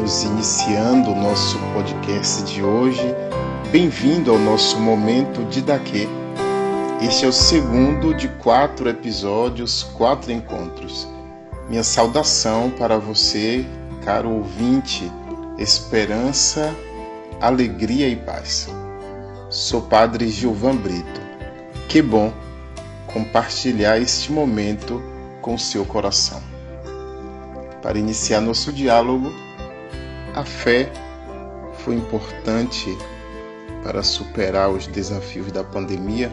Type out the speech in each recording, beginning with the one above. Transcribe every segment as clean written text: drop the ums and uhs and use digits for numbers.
Estamos iniciando o nosso podcast de hoje. Bem-vindo ao nosso momento Didaquê. Este é o segundo de 4 episódios, 4 encontros. Minha saudação para você, caro ouvinte, esperança, alegria e paz. Sou Padre Gilvan Brito. Que bom compartilhar este momento com o seu coração. Para iniciar nosso diálogo, a fé foi importante para superar os desafios da pandemia.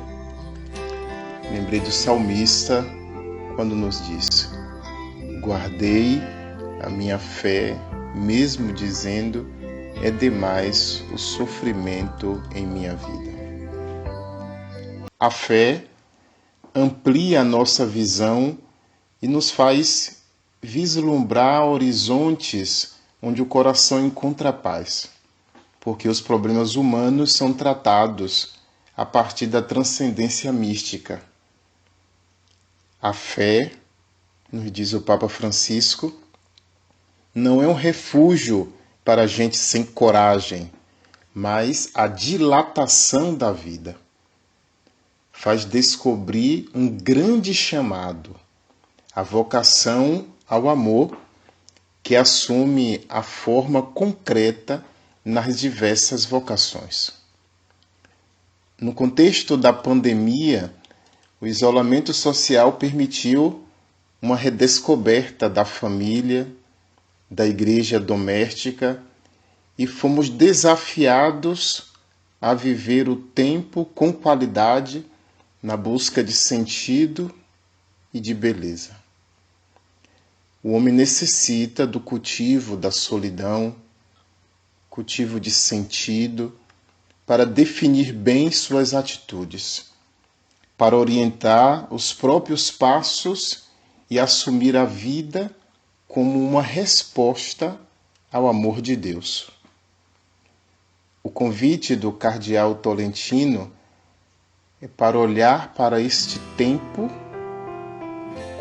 Lembrei do salmista quando nos diz: guardei a minha fé, mesmo dizendo, é demais o sofrimento em minha vida. A fé amplia a nossa visão e nos faz vislumbrar horizontes onde o coração encontra paz, porque os problemas humanos são tratados a partir da transcendência mística. A fé, nos diz o Papa Francisco, não é um refúgio para gente sem coragem, mas a dilatação da vida. Faz descobrir um grande chamado, a vocação ao amor, que assume a forma concreta nas diversas vocações. No contexto da pandemia, o isolamento social permitiu uma redescoberta da família, da igreja doméstica, e fomos desafiados a viver o tempo com qualidade na busca de sentido e de beleza. O homem necessita do cultivo da solidão, cultivo de sentido, para definir bem suas atitudes, para orientar os próprios passos e assumir a vida como uma resposta ao amor de Deus. O convite do cardeal Tolentino é para olhar para este tempo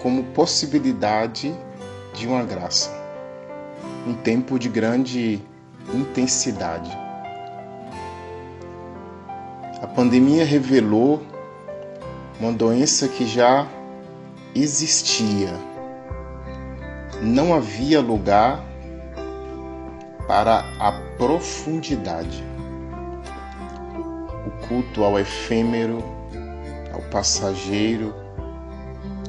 como possibilidade de uma graça, um tempo de grande intensidade. A pandemia revelou uma doença que já existia. Não havia lugar para a profundidade. O culto ao efêmero, ao passageiro,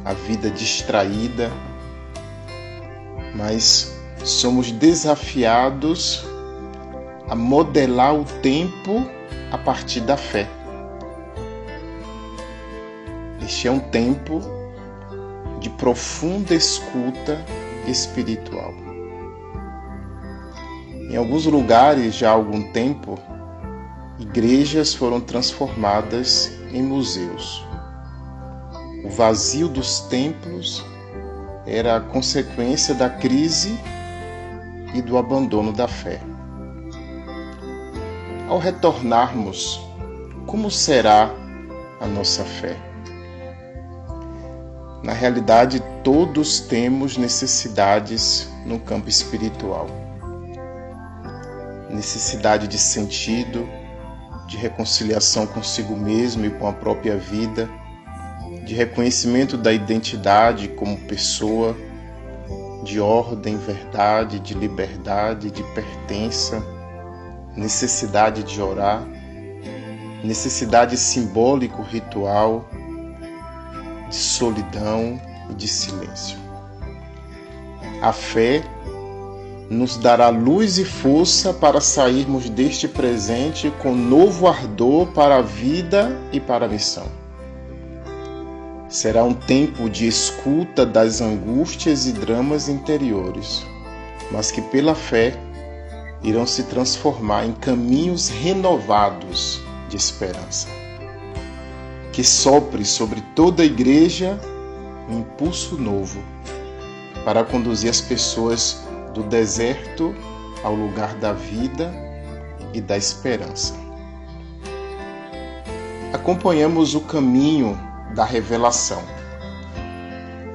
a vida distraída, mas somos desafiados a modelar o tempo a partir da fé. Este é um tempo de profunda escuta espiritual. Em alguns lugares, já há algum tempo, igrejas foram transformadas em museus. O vazio dos templos era a consequência da crise e do abandono da fé. Ao retornarmos, como será a nossa fé? Na realidade, todos temos necessidades no campo espiritual. Necessidade de sentido, de reconciliação consigo mesmo e com a própria vida, de reconhecimento da identidade como pessoa, de ordem, verdade, de liberdade, de pertença, necessidade de orar, necessidade simbólico, ritual, de solidão e de silêncio. A fé nos dará luz e força para sairmos deste presente com novo ardor para a vida e para a missão. Será um tempo de escuta das angústias e dramas interiores, mas que pela fé irão se transformar em caminhos renovados de esperança. Que sopre sobre toda a igreja um impulso novo para conduzir as pessoas do deserto ao lugar da vida e da esperança. Acompanhamos o caminho da revelação,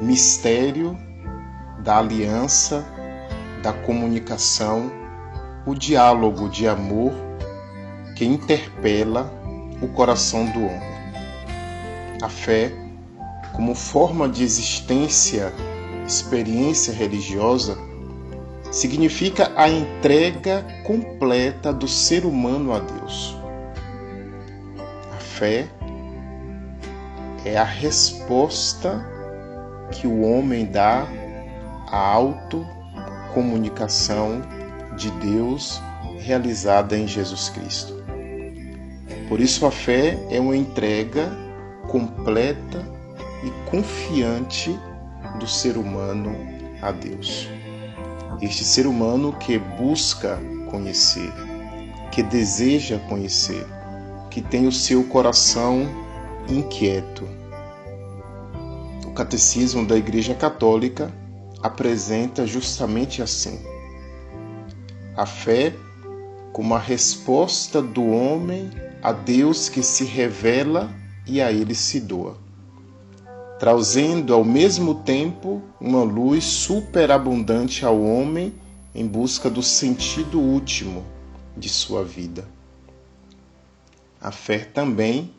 mistério da aliança, da comunicação, o diálogo de amor que interpela o coração do homem. A fé, como forma de experiência religiosa, significa a entrega completa do ser humano a Deus. A fé é a resposta que o homem dá à autocomunicação de Deus realizada em Jesus Cristo. Por isso a fé é uma entrega completa e confiante do ser humano a Deus. Este ser humano que busca conhecer, que deseja conhecer, que tem o seu coração inquieto. O Catecismo da Igreja Católica apresenta justamente assim: a fé como a resposta do homem a Deus que se revela e a ele se doa, trazendo ao mesmo tempo uma luz superabundante ao homem em busca do sentido último de sua vida. A fé também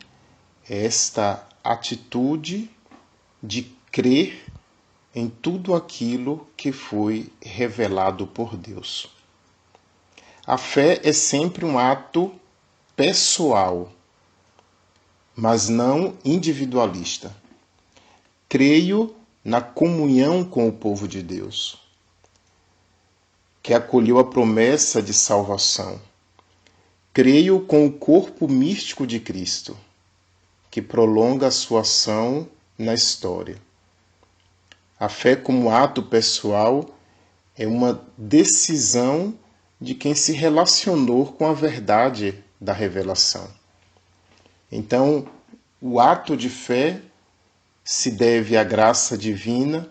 é esta atitude de crer em tudo aquilo que foi revelado por Deus. A fé é sempre um ato pessoal, mas não individualista. Creio na comunhão com o povo de Deus, que acolheu a promessa de salvação. Creio com o corpo místico de Cristo, que prolonga a sua ação na história. A fé como ato pessoal é uma decisão de quem se relacionou com a verdade da revelação. Então, o ato de fé se deve à graça divina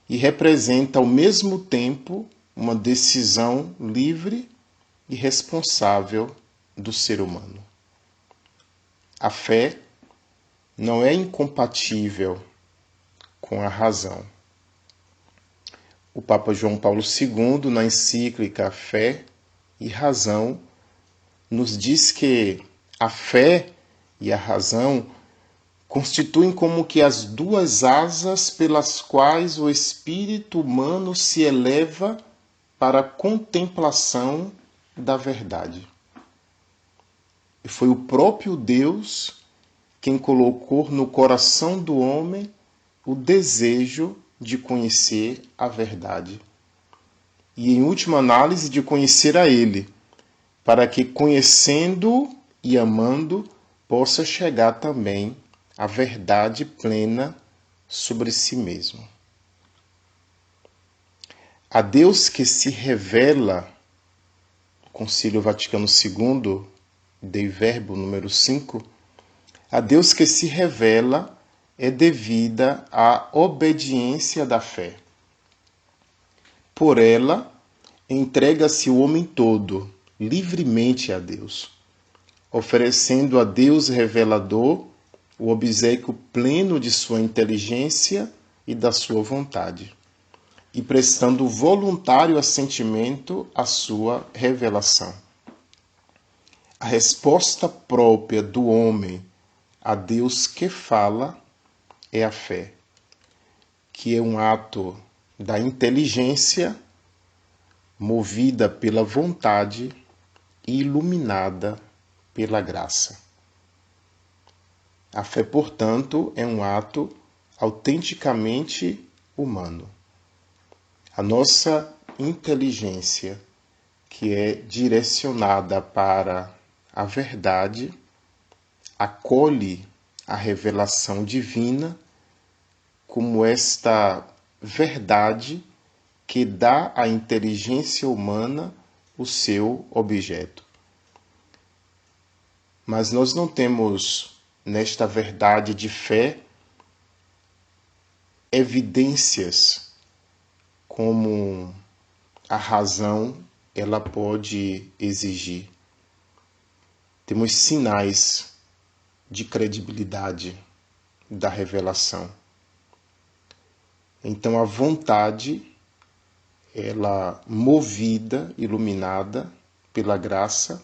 e representa ao mesmo tempo uma decisão livre e responsável do ser humano. A fé não é incompatível com a razão. O Papa João Paulo II, na encíclica Fé e Razão, nos diz que a fé e a razão constituem como que as duas asas pelas quais o espírito humano se eleva para a contemplação da verdade. E foi o próprio Deus quem colocou no coração do homem o desejo de conhecer a verdade e, em última análise, de conhecer a Ele, para que, conhecendo e amando, possa chegar também à verdade plena sobre si mesmo. A Deus que se revela, o Concílio Vaticano II, Dei Verbo número 5, a Deus que se revela é devida à obediência da fé. Por ela, entrega-se o homem todo, livremente a Deus, oferecendo a Deus revelador o obséquio pleno de sua inteligência e da sua vontade, e prestando voluntário assentimento à sua revelação. A resposta própria do homem a Deus que fala é a fé, que é um ato da inteligência movida pela vontade e iluminada pela graça. A fé, portanto, é um ato autenticamente humano. A nossa inteligência, que é direcionada para a verdade, acolhe a revelação divina como esta verdade que dá à inteligência humana o seu objeto. Mas nós não temos nesta verdade de fé evidências como a razão ela pode exigir. Temos sinais de credibilidade da revelação. Então a vontade, ela movida, iluminada pela graça,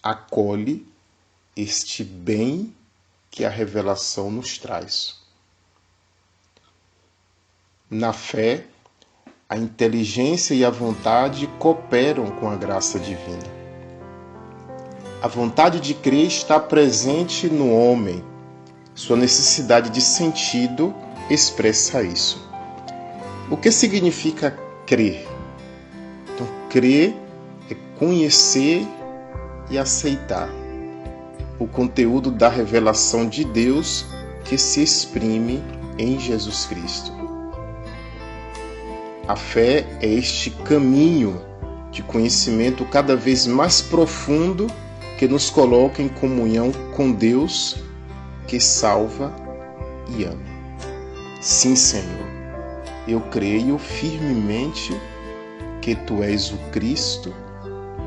acolhe este bem que a revelação nos traz. Na fé, a inteligência e a vontade cooperam com a graça divina. A vontade de crer está presente no homem. Sua necessidade de sentido expressa isso. O que significa crer? Então, crer é conhecer e aceitar o conteúdo da revelação de Deus que se exprime em Jesus Cristo. A fé é este caminho de conhecimento cada vez mais profundo que nos coloca em comunhão com Deus que salva e ama. Sim, Senhor, eu creio firmemente que Tu és o Cristo,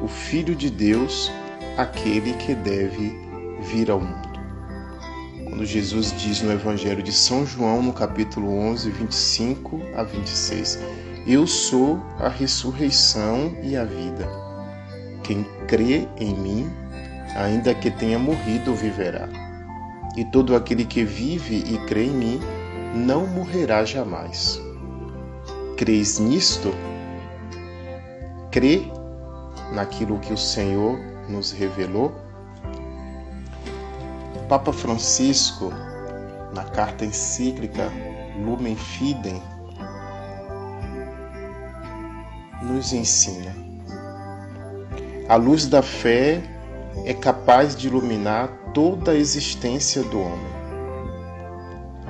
o Filho de Deus, aquele que deve vir ao mundo. Quando Jesus diz no Evangelho de São João, no capítulo 11, 25 a 26, eu sou a ressurreição e a vida. Quem crê em mim, ainda que tenha morrido, viverá. E todo aquele que vive e crê em mim, não morrerá jamais. Crês nisto? Crê naquilo que o Senhor nos revelou? Papa Francisco, na carta encíclica Lumen Fidei, nos ensina: a luz da fé é capaz de iluminar toda a existência do homem.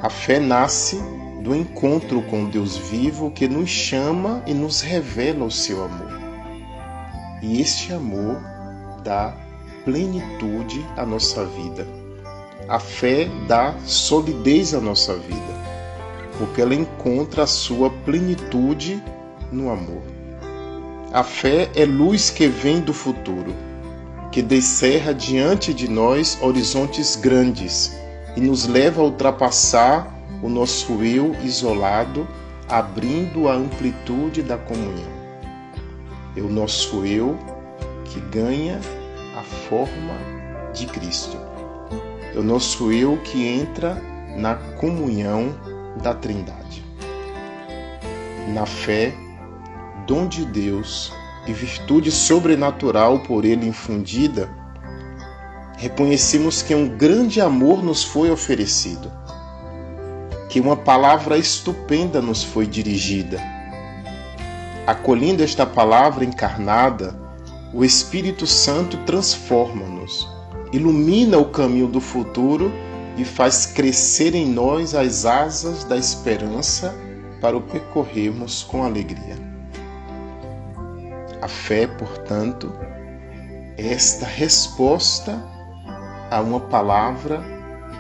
A fé nasce do encontro com Deus vivo que nos chama e nos revela o seu amor. E este amor dá plenitude à nossa vida. A fé dá solidez à nossa vida, porque ela encontra a sua plenitude no amor. A fé é luz que vem do futuro, que descerra diante de nós horizontes grandes e nos leva a ultrapassar o nosso eu isolado, abrindo a amplitude da comunhão. É o nosso eu que ganha a forma de Cristo. É o nosso eu que entra na comunhão da Trindade. Na fé, dom de Deus e virtude sobrenatural por Ele infundida, reconhecemos que um grande amor nos foi oferecido, que uma palavra estupenda nos foi dirigida. Acolhendo esta palavra encarnada, o Espírito Santo transforma-nos, ilumina o caminho do futuro e faz crescer em nós as asas da esperança para o percorrermos com alegria. A fé, portanto, é esta resposta a uma palavra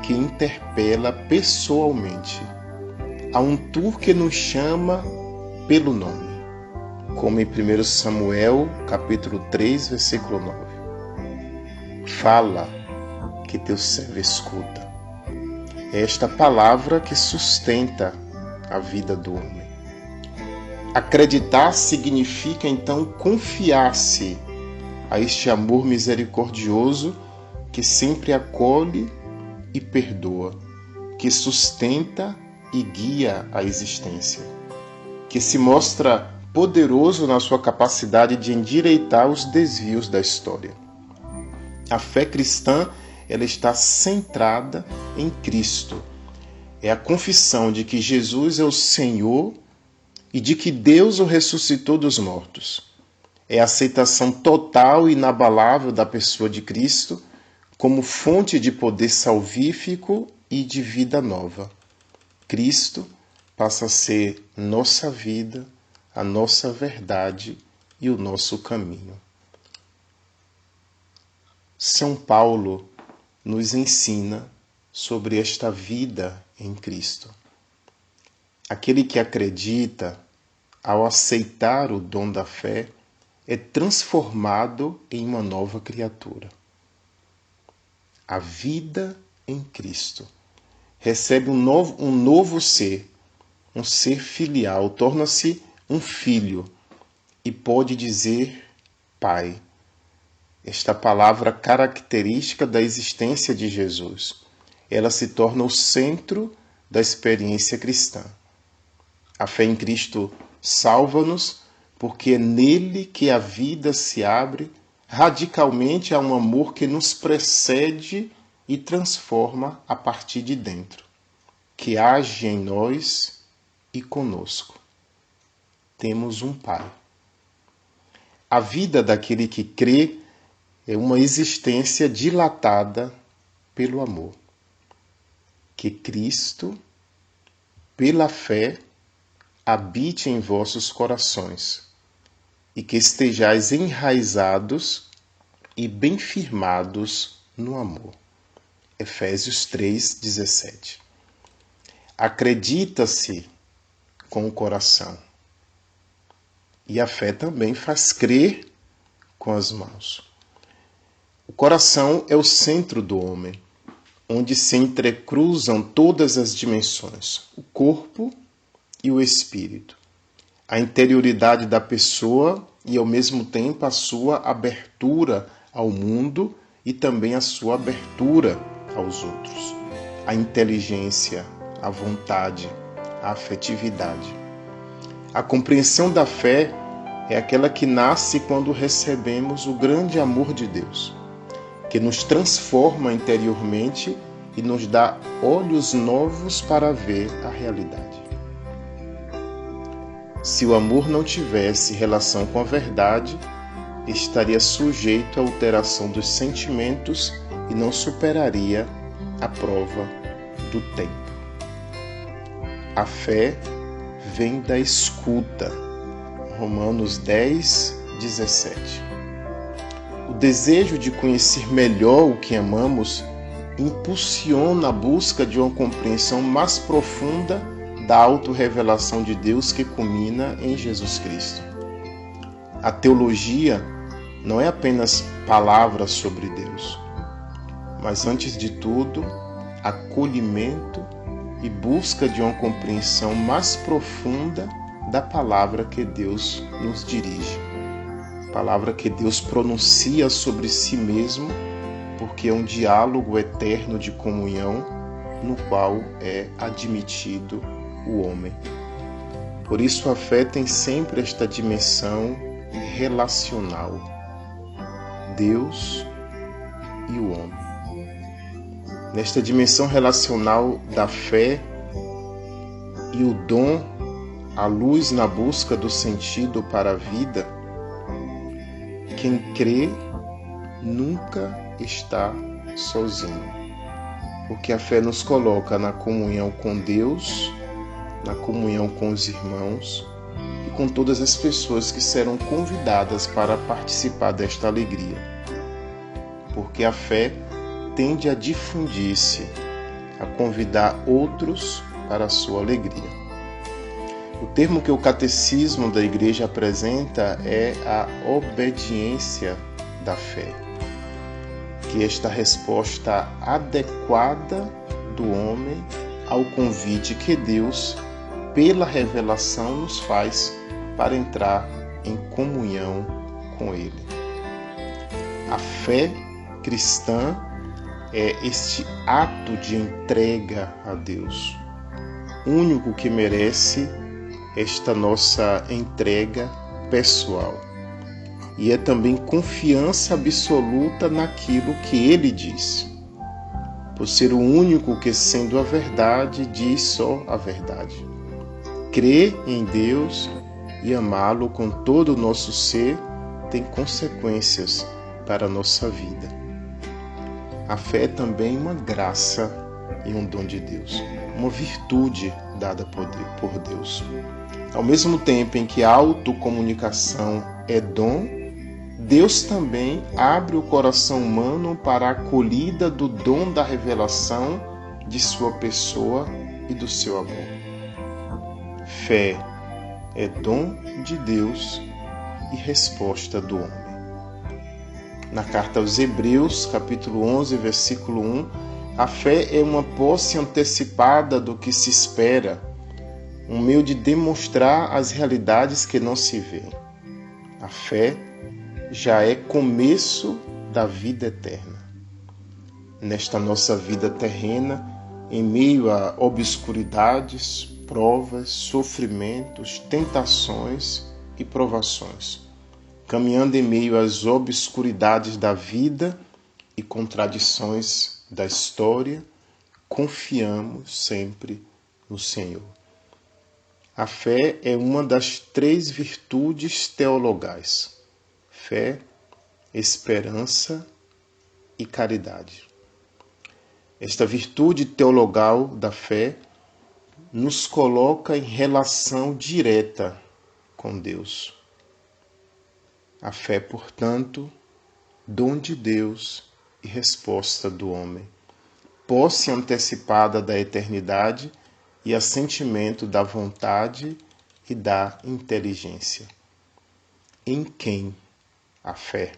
que interpela pessoalmente, a um tu que nos chama pelo nome, como em 1 Samuel, capítulo 3, versículo 9. Fala, que teu servo escuta. É esta palavra que sustenta a vida do homem. Acreditar significa, então, confiar-se a este amor misericordioso que sempre acolhe e perdoa, que sustenta e guia a existência, que se mostra poderoso na sua capacidade de endireitar os desvios da história. A fé cristã, ela está centrada em Cristo. É a confissão de que Jesus é o Senhor e de que Deus o ressuscitou dos mortos. É a aceitação total e inabalável da pessoa de Cristo como fonte de poder salvífico e de vida nova. Cristo passa a ser nossa vida, a nossa verdade e o nosso caminho. São Paulo nos ensina sobre esta vida em Cristo. Aquele que acredita, ao aceitar o dom da fé, é transformado em uma nova criatura. A vida em Cristo recebe um novo ser, um ser filial, torna-se um filho e pode dizer Pai. esta palavra característica da existência de Jesus. Ela se torna o centro da experiência cristã. A fé em Cristo salva-nos porque é nele que a vida se abre radicalmente a um amor que nos precede e transforma a partir de dentro, que age em nós e conosco. Temos um Pai. A vida daquele que crê é uma existência dilatada pelo amor. Que Cristo, pela fé, habite em vossos corações e que estejais enraizados e bem firmados no amor. Efésios 3:17. Acredita-se com o coração e a fé também faz crer com as mãos. O coração é o centro do homem, onde se entrecruzam todas as dimensões, o corpo e o espírito, a interioridade da pessoa e, ao mesmo tempo, a sua abertura ao mundo e também a sua abertura aos outros, a inteligência, a vontade, a afetividade. A compreensão da fé é aquela que nasce quando recebemos o grande amor de Deus, que nos transforma interiormente e nos dá olhos novos para ver a realidade. Se o amor não tivesse relação com a verdade, estaria sujeito à alteração dos sentimentos e não superaria a prova do tempo. A fé vem da escuta. Romanos 10:17. O desejo de conhecer melhor o que amamos impulsiona a busca de uma compreensão mais profunda da autorrevelação de Deus que culmina em Jesus Cristo. A teologia não é apenas palavras sobre Deus, mas antes de tudo, acolhimento e busca de uma compreensão mais profunda da palavra que Deus nos dirige. Palavra que Deus pronuncia sobre si mesmo, porque é um diálogo eterno de comunhão no qual é admitido o homem. Por isso a fé tem sempre esta dimensão relacional, Deus e o homem. Nesta dimensão relacional da fé e o dom, a luz na busca do sentido para a vida, quem crê nunca está sozinho, porque a fé nos coloca na comunhão com Deus, na comunhão com os irmãos e com todas as pessoas que serão convidadas para participar desta alegria. Porque a fé tende a difundir-se, a convidar outros para a sua alegria. O termo que o Catecismo da Igreja apresenta é a obediência da fé, que é esta resposta adequada do homem ao convite que Deus, pela revelação, nos faz para entrar em comunhão com Ele. A fé cristã é este ato de entrega a Deus, único que merece esta nossa entrega pessoal. E é também confiança absoluta naquilo que Ele diz, por ser o único que, sendo a verdade, diz só a verdade. Crer em Deus e amá-lo com todo o nosso ser tem consequências para a nossa vida. A fé é também uma graça e um dom de Deus, uma virtude dada por Deus. Ao mesmo tempo em que a autocomunicação é dom, Deus também abre o coração humano para a acolhida do dom da revelação de sua pessoa e do seu amor. Fé é dom de Deus e resposta do homem. Na carta aos Hebreus, capítulo 11, versículo 1, a fé é uma posse antecipada do que se espera, um meio de demonstrar as realidades que não se vêem. A fé já é começo da vida eterna. Nesta nossa vida terrena, em meio a obscuridades, provas, sofrimentos, tentações e provações, caminhando em meio às obscuridades da vida e contradições da história, confiamos sempre no Senhor. A fé é uma das 3 virtudes teologais: fé, esperança e caridade. Esta virtude teologal da fé nos coloca em relação direta com Deus. A fé, portanto, dom de Deus e resposta do homem, posse antecipada da eternidade e assentimento da vontade e da inteligência. Em quem a fé?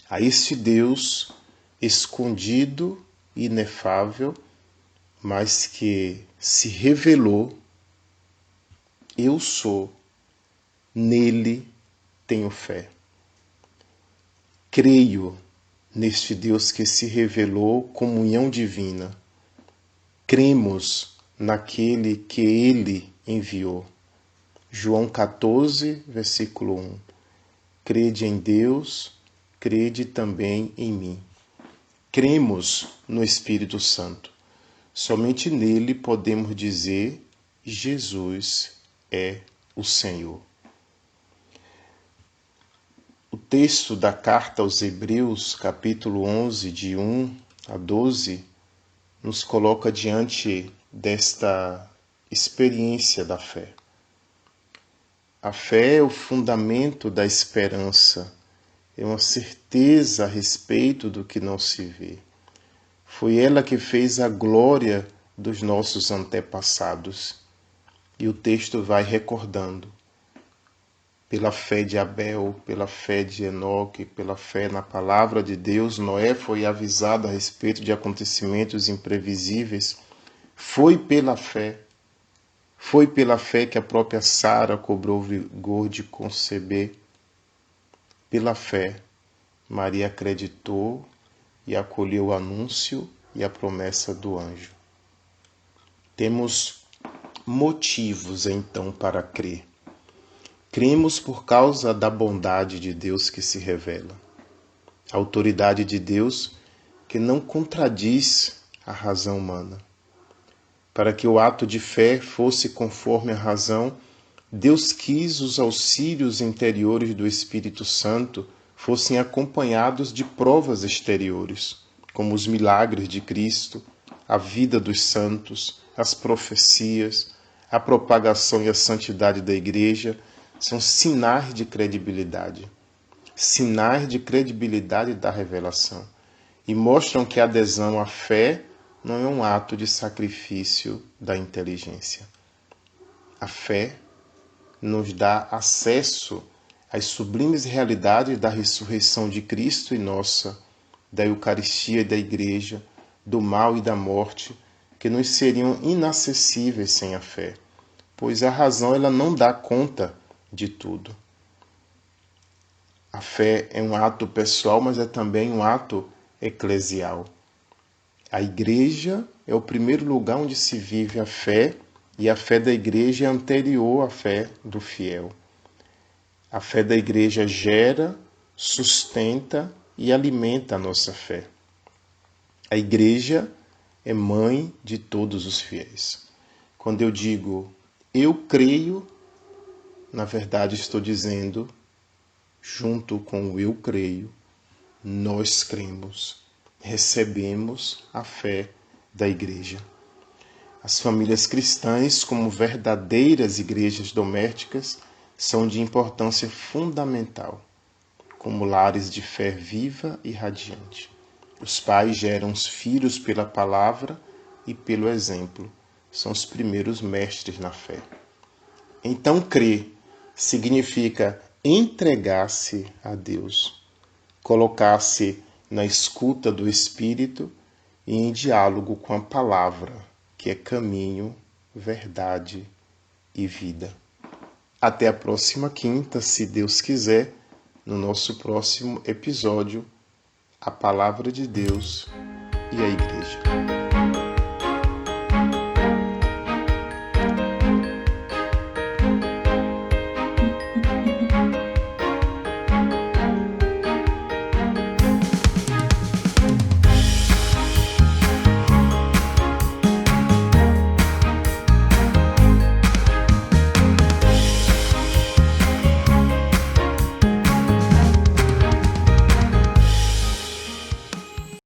A este Deus escondido e inefável, mas que se revelou: eu sou, nele tenho fé. Creio neste Deus que se revelou, comunhão divina. Cremos naquele que ele enviou. João 14, versículo 1. Crede em Deus, crede também em mim. Cremos no Espírito Santo. Somente nele podemos dizer: Jesus é o Senhor. O texto da carta aos Hebreus, capítulo 11, de 1 a 12, nos coloca diante desta experiência da fé. A fé é o fundamento da esperança, é uma certeza a respeito do que não se vê. Foi ela que fez a glória dos nossos antepassados. E o texto vai recordando: pela fé de Abel, pela fé de Enoque, pela fé na palavra de Deus, Noé foi avisado a respeito de acontecimentos imprevisíveis. Foi pela fé que a própria Sara cobrou vigor de conceber. Pela fé, Maria acreditou e acolheu o anúncio e a promessa do anjo. Temos motivos, então, para crer. Cremos por causa da bondade de Deus que se revela. A autoridade de Deus que não contradiz a razão humana. Para que o ato de fé fosse conforme a razão, Deus quis os auxílios interiores do Espírito Santo fossem acompanhados de provas exteriores, como os milagres de Cristo, a vida dos santos, as profecias, a propagação e a santidade da Igreja. São sinais de credibilidade da revelação, e mostram que a adesão à fé não é um ato de sacrifício da inteligência. A fé nos dá acesso às sublimes realidades da ressurreição de Cristo e nossa, da Eucaristia e da Igreja, do mal e da morte, que nos seriam inacessíveis sem a fé, pois a razão ela não dá conta de tudo. A fé é um ato pessoal, mas é também um ato eclesial. A Igreja é o primeiro lugar onde se vive a fé, e a fé da Igreja é anterior à fé do fiel. A fé da Igreja gera, sustenta e alimenta a nossa fé. A Igreja é mãe de todos os fiéis. Quando eu digo eu creio, na verdade estou dizendo, junto com o eu creio, nós cremos, recebemos a fé da Igreja. As famílias cristãs, como verdadeiras igrejas domésticas, são de importância fundamental, como lares de fé viva e radiante. Os pais geram os filhos pela palavra e pelo exemplo. São os primeiros mestres na fé. Então, crer significa entregar-se a Deus, colocar-se na escuta do Espírito e em diálogo com a palavra, que é caminho, verdade e vida. Até a próxima quinta, se Deus quiser, no nosso próximo episódio, a Palavra de Deus e a Igreja.